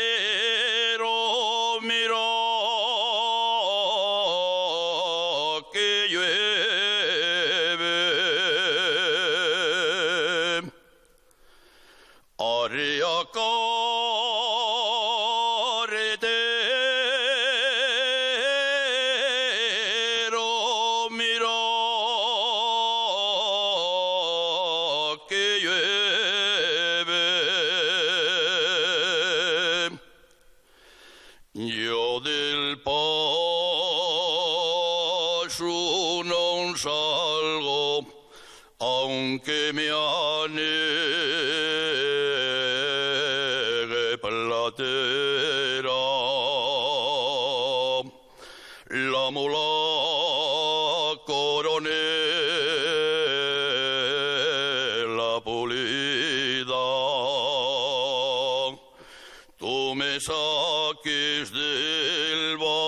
Corretero, mira que llueve. Arrea corretero, mira que llueve. Yo del paso no salgo, aunque me anegue platera. La mula coronela pulida, tú me saques del barro.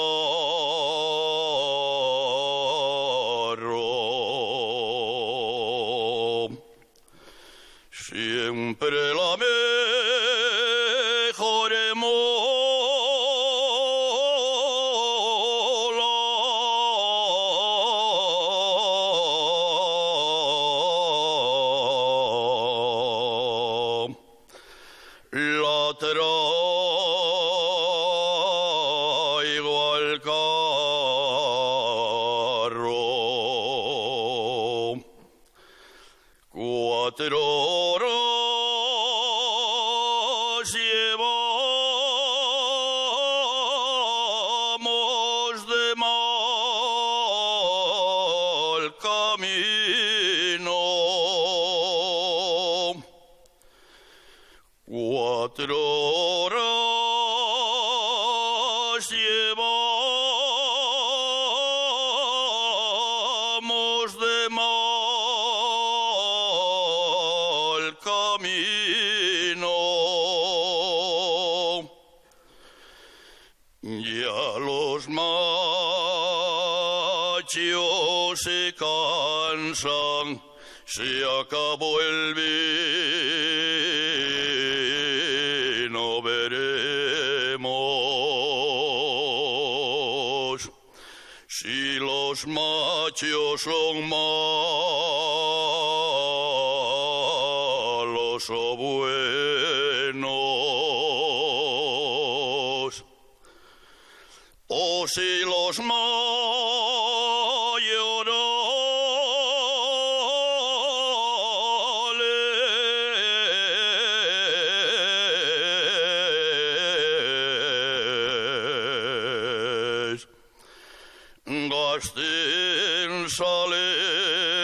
Siempre la mejor mola la traigo al carro. 4 horas llevamos de mal camino. 4 horas llevamos de mal camino. Ya los machos se cansan, se acabó el vino, veremos si los machos son malos o buenos, o si los mayorales gasten salen